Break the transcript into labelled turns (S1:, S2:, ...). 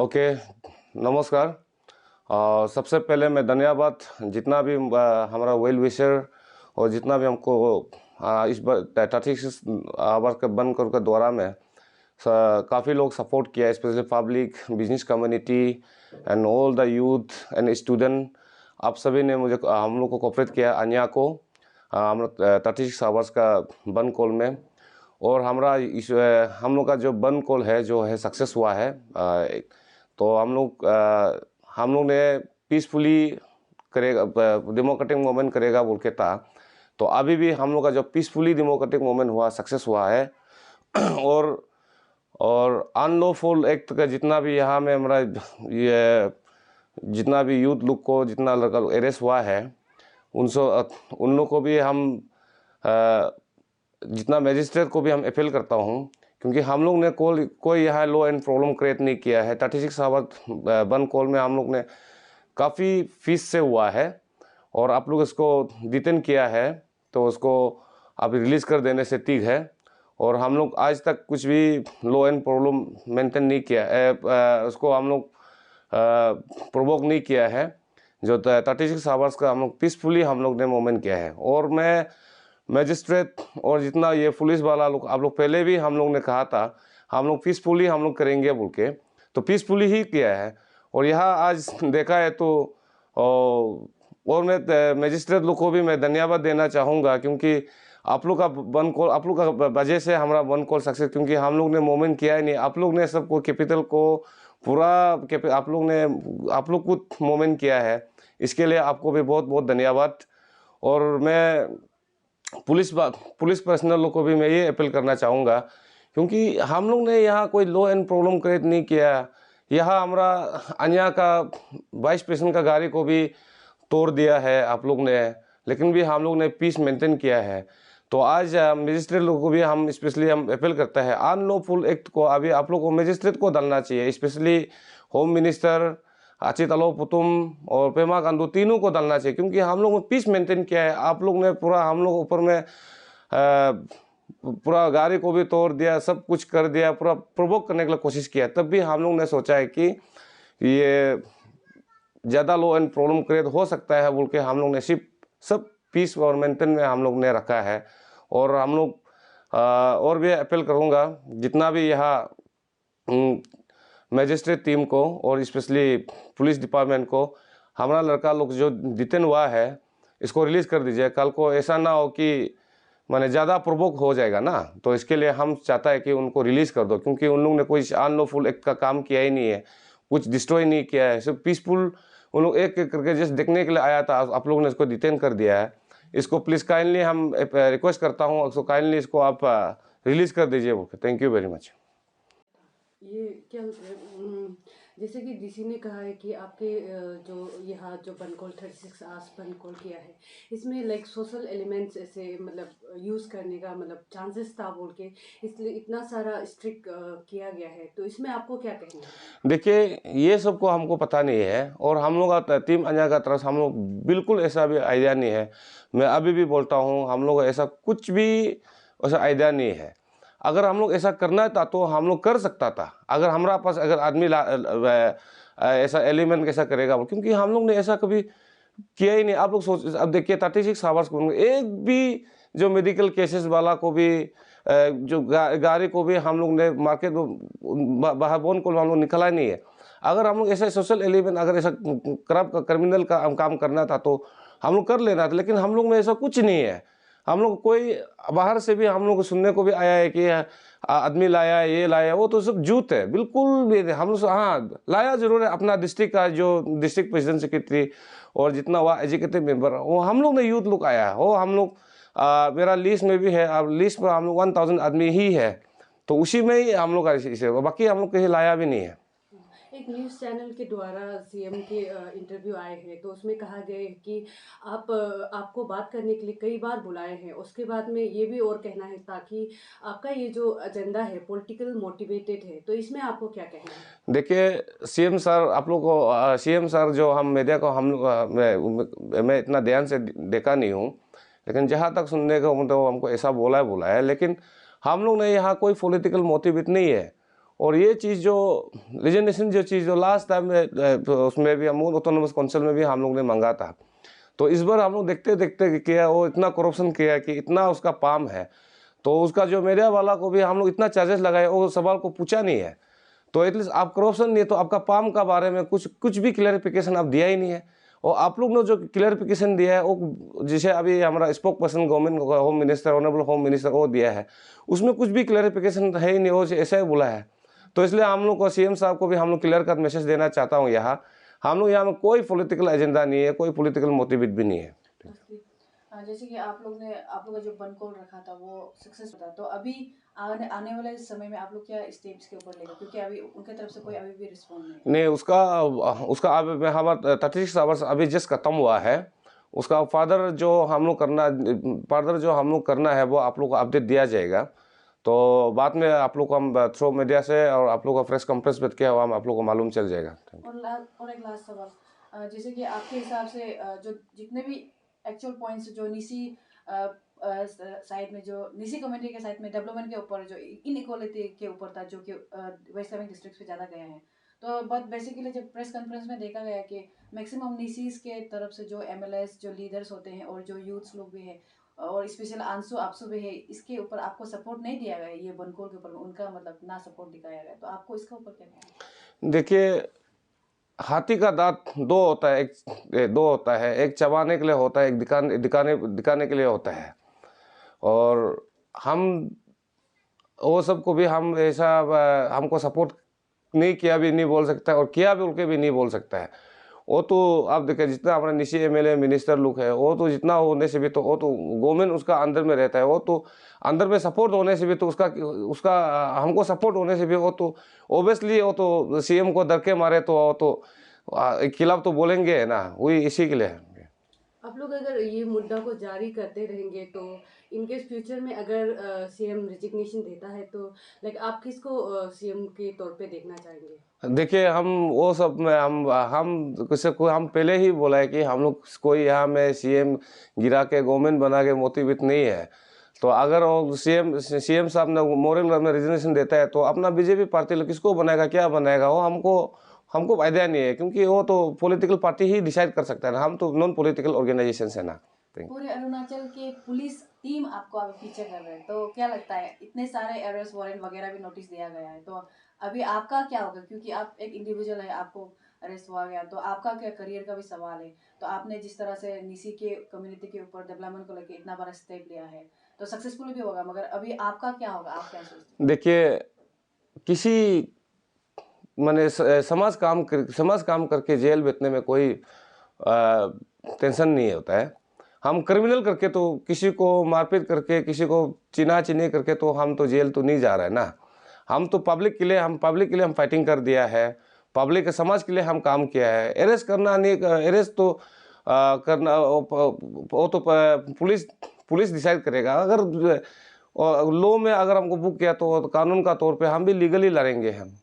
S1: Okay, नमस्कार। सबसे पहले मैं धन्यवाद जितना भी हमारा वेल विशर और जितना भी हमको इस बार 36 आवर्स के बंद कर के दौरान में काफ़ी लोग सपोर्ट किया, specially public, business community and all the youth and student. आप सभी ने मुझे हम लोग को कोऑपरेट किया, अन्या को हम लोग 36 आवर्स का बंद कॉल में। और हमारा हम लोग का जो बंद कॉल है जो है सक्सेस हुआ है। तो हम लोग ने पीसफुली करेगा, डेमोक्रेटिक मूवमेंट करेगा बोल के था। तो अभी भी हम लोग का जो पीसफुली डेमोक्रेटिक मूवमेंट हुआ, सक्सेस हुआ है। और अनलॉफुल एक्ट का जितना भी यहाँ में हमारा ये जितना भी यूथ लोग को जितना लड़का अरेस्ट हुआ है, उन लोग को भी हम जितना मजिस्ट्रेट को भी हम अपील करता हूँ, क्योंकि हम लोग ने कोई यहाँ लॉ एंड प्रॉब्लम क्रिएट नहीं किया है। 36 आवर बंद कॉल में हम लोग ने काफ़ी फीस से हुआ है और आप लोग इसको डिटेन किया है, तो उसको आप रिलीज़ कर देने से ठीक है। और हम लोग आज तक कुछ भी लॉ एंड प्रॉब्लम मेंटेन नहीं किया है, उसको हम लोग प्रोवोक नहीं किया है। जो 36 आवर्स का हम लोग पीसफुली हम लोग ने मूवमेंट किया है। और मैं मजिस्ट्रेट और जितना ये पुलिस वाला लोग, आप लोग पहले भी हम लोग ने कहा था हम लोग पीसफुली हम लोग करेंगे बोल के, तो पीसफुली ही किया है। और यहाँ आज देखा है तो और मैं मजिस्ट्रेट लोग को भी मैं धन्यवाद देना चाहूँगा, क्योंकि आप लोग का वन कॉल, आप लोग का वजह से हमारा वन कॉल सक्सेस, क्योंकि हम लोग ने मूवमेंट किया ही नहीं। आप लोग ने सबको कैपिटल को पूरा आप लोग खुद मूवमेंट किया है, इसके लिए आपको भी बहुत बहुत धन्यवाद। और मैं पुलिस पर्सनल लोग को भी मैं ये अपील करना चाहूँगा, क्योंकि हम लोग ने यहाँ कोई लॉ एंड प्रॉब्लम क्रिएट नहीं किया। यहाँ हमारा अन्या का वाइस प्रेसिडेंट का गाड़ी को भी तोड़ दिया है आप लोग ने, लेकिन भी हम लोग ने पीस मेंटेन किया है। तो आज मजिस्ट्रेट लोगों को भी हम स्पेशली हम अपील करते हैं, अनलॉफुल एक्ट को अभी आप लोग को मजिस्ट्रेट को डालना चाहिए, स्पेशली होम मिनिस्टर अचित अलो पुतुम और पेमा खांडू तीनों को डालना चाहिए, क्योंकि हम लोग ने पीस मेंटेन किया है। आप लोग ने पूरा हम लोग ऊपर में पूरा गाड़ी को भी तोड़ दिया, सब कुछ कर दिया, पूरा प्रोवोक करने के लिए कोशिश किया। तब भी हम लोग ने सोचा है कि ये ज़्यादा लॉ एंड प्रॉब्लम क्रिएट हो सकता है बोल के हम लोग ने सिर्फ सब पीस और मेंटेन में हम लोग ने रखा है। और हम लोग और भी अपील करूँगा जितना भी यहाँ मजिस्ट्रेट टीम को और स्पेशली पुलिस डिपार्टमेंट को, हमारा लड़का लोग जो डिटेन हुआ है इसको रिलीज़ कर दीजिए। कल को ऐसा ना हो कि माने ज़्यादा प्रोवोक हो जाएगा ना, तो इसके लिए हम चाहता है कि उनको रिलीज़ कर दो, क्योंकि उन लोग ने कोई अनलॉफुल एक्ट का काम किया ही नहीं है, कुछ डिस्ट्रॉय नहीं किया है, सिर्फ पीसफुल उन लोग एक एक करके जस्ट देखने के लिए आया था। आप लोगों ने इसको डिटेन कर दिया है। इसको प्लीज़ काइंडली हम रिक्वेस्ट करता हूँ, इसको काइंडली इसको आप रिलीज़ कर दीजिए। Thank you very much.
S2: ये क्या जैसे कि डीसी ने कहा है कि आपके जो यहाँ जो बन कॉल 36 आवर्स बन कॉल किया है, इसमें लाइक सोशल एलिमेंट्स ऐसे मतलब यूज़ करने का मतलब चांसेस था बोल के, इसलिए इतना सारा स्ट्रिक्ट किया गया है। तो इसमें आपको क्या कहना है?
S1: देखिए, ये सब को हमको पता नहीं है, और हम लोग का टीम अन्या का तरफ हम लोग बिल्कुल ऐसा भी आइडिया नहीं है। मैं अभी भी बोलता हूँ, हम लोग ऐसा कुछ भी ऐसा आइडिया नहीं है। अगर हम लोग ऐसा करना था तो हम लोग कर सकता था, अगर हमारा पास अगर आदमी ऐसा एलिमेंट कैसा करेगा, क्योंकि हम लोग ने ऐसा कभी किया ही नहीं। आप लोग सोच, अब देखिए 36 आवर्स को एक भी जो मेडिकल केसेस वाला को भी जो गाड़ी को भी हम लोग ने मार्केट बाहर बोन को हम लोग निकला नहीं है। अगर हम लोग ऐसा सोशल एलिमेंट अगर ऐसा क्रिमिनल का काम करना था तो हम लोग कर लेना था, लेकिन हम लोग में ऐसा कुछ नहीं है। हम लोग कोई बाहर से भी हम लोग को सुनने को भी आया है कि आदमी लाया, ये लाया, वो तो सब झूठ है, बिल्कुल भी हम लोग। हाँ, लाया जरूर है अपना डिस्ट्रिक्ट का जो डिस्ट्रिक्ट प्रेसिडेंट सेक्रेटरी और जितना हुआ एजुकेटिव मेंबर, वो हम लोग ने यूथ लोग आया है। वो हम लोग मेरा लिस्ट में भी है, अब लिस्ट में हम लोग 1000 आदमी ही है, तो उसी में ही हम लोग का इसे, बाकी हम लोग कहीं लाया भी नहीं है।
S2: एक न्यूज़ चैनल के द्वारा सीएम के इंटरव्यू आए हैं, तो उसमें कहा गया है कि आपको बात करने के लिए कई बार बुलाए हैं। उसके बाद में ये भी और कहना है ताकि आपका ये जो एजेंडा है पॉलिटिकल मोटिवेटेड है, तो इसमें आपको क्या कहना है?
S1: देखिए, सीएम सर, आप लोग को सीएम सर जो हम मीडिया को हम लोग मैं इतना ध्यान से देखा नहीं हूँ, लेकिन जहाँ तक सुनने को तो हमको ऐसा बोला है, लेकिन हम लोग ने यहाँ कोई पॉलिटिकल मोटिवेट नहीं है। और ये चीज़ जो लेजिस्लेशन जो चीज़ जो लास्ट टाइम में उसमें भी हम ऑटोनोमस काउंसिल में भी हम लोग ने मांगा था, तो इस बार हम लोग देखते देखते किया, वो इतना करप्शन किया कि इतना उसका पाम है, तो उसका जो मीडिया वाला को भी हम लोग इतना चार्जेस लगाए, वो सवाल को पूछा नहीं है। तो एटलीस्ट आप करप्शन नहीं है तो आपका पाम का बारे में कुछ भी क्लैरिफिकेशन आप दिया ही नहीं है। और आप लोग ने जो क्लैरिफिकेशन दिया है वो जैसे अभी हमारा spoke person government home minister, honourable home minister, वो दिया है, उसमें कुछ भी क्लैरिफिकेशन है ही नहीं, वो ऐसा ही बोला है। तो इसलिए हम लोग को सीएम साहब को भी हम लोग क्लियर कट मैसेज देना चाहता हूँ, यहाँ हम लोग यहाँ में कोई पॉलिटिकल एजेंडा नहीं है, कोई पॉलिटिकल मोटिव भी नहीं है।
S3: जैसे कि आप लोग का जो बन कॉल रखा था वो सक्सेस था, तो अभी आने वाले समय में आप लोग क्या स्टेप्स के ऊपर लेंगे, क्योंकि अभी उनके तरफ से कोई अभी भी रिस्पॉन्स नहीं।
S1: उसका अब हमारा 36 आवर्स अभी जस्ट खत्म हुआ है। उसका फर्दर जो हम लोग करना है वो आप लोग को अपडेट दिया जाएगा। तो बाद में आप लोग को हम थ्रू मीडिया से और आप लोग का प्रेस कॉन्फ्रेंस में क्या हुआ हम आप लोग को मालूम चल जाएगा।
S3: और एक लास्ट सवाल, जैसे कि आपके हिसाब से जो जितने भी एक्चुअल पॉइंट्स जो निसी साइड में, जो निसी कम्युनिटी के साइड में डेवलपमेंट के ऊपर, जो इनइक्वालिटी के ऊपर था, जो कि वेस्ट सियांग डिस्ट्रिक्ट पे ज़्यादा गया है, तो बट बेसिकली जब प्रेस कॉन्फ्रेंस में देखा गया कि मैक्सिमम निसीज के तरफ से जो एमएलएस, जो लीडर्स होते हैं और जो यूथ्स लोग भी हैं और स्पेशल आंसू आपसू भी है, इसके ऊपर आपको सपोर्ट नहीं दिया गया, ये बनकोल के ऊपर उनका मतलब ना सपोर्ट दिखाया गया, तो आपको इसके ऊपर क्या कहना है?
S1: देखिए, हाथी का दांत दो होता है, एक चबाने के लिए होता है, एक दिखाने के लिए होता है। और हम वो सबको भी हम ऐसा हमको सपोर्ट नहीं किया भी नहीं बोल सकता और किया भी उनके भी नहीं बोल सकता है। वो तो आप देखिए, जितना हमारे निशी एमएलए मिनिस्टर लोग है, वो तो जितना होने से भी तो वो तो गवर्नमेंट उसका अंदर में रहता है, वो तो अंदर में सपोर्ट होने से भी तो उसका हमको सपोर्ट होने से भी वो तो ओबियसली वो तो सीएम को धक्के मारे तो वो तो खिलाफ तो बोलेंगे है ना, वही इसी के लिए है।
S2: आप लोग अगर ये मुद्दा को जारी करते रहेंगे तो इनकेस फ्यूचर में अगर सीएम रिजिग्नेशन देता है तो लाइक आप किसको सीएम के तौर पे देखना चाहेंगे?
S1: देखिए, हम वो सब में हम किसी को हम पहले ही बोला है कि हम लोग कोई यहाँ में सीएम गिरा के गवर्नमेंट बना के मोटिवेट नहीं है। तो अगर वो सीएम साहब ने मोरल में रिजिग्नेशन देता है तो अपना बीजेपी पार्टी किसको बनाएगा, क्या बनाएगा, वो हमको आइडिया नहीं है, क्योंकि वो तो पॉलिटिकल पार्टी ही डिसाइड कर सकता है ना, हम तो नॉन पॉलिटिकल ऑर्गेनाइजेशन है ना।
S3: पूरे अरुणाचल के पुलिस टीम आपको अभी पीछे कर रहे हैं, तो क्या लगता है, इतने सारे अरेस्ट वारंट वगैरह भी नोटिस दिया गया है, तो अभी आपका क्या होगा, क्योंकि आप एक इंडिविजुअल है, आपको अरेस्ट हुआ गया, तो आपका क्या करियर का भी सवाल है, तो आपने जिस तरह से निसी के कम्युनिटी के ऊपर डेवलपमेंट को लेकर इतना बड़ा स्टेप लिया है, तो सक्सेसफुल भी होगा, मगर अभी आपका क्या होगा, आप क्या सोचते हैं?
S1: देखिए, किसी मैंने समाज काम करके जेल बैठने में कोई टेंशन नहीं होता है। हम क्रिमिनल करके तो किसी को मारपीट करके, किसी को चिन्ह करके तो हम तो जेल तो नहीं जा रहे हैं ना। हम तो पब्लिक के लिए हम फाइटिंग कर दिया है, पब्लिक समाज के लिए हम काम किया है। अरेस्ट करना नहीं, अरेस्ट तो करना वो तो पुलिस डिसाइड करेगा। अगर लॉ में अगर हमको बुक किया तो कानून का तौर पे हम भी लीगली लड़ेंगे हम।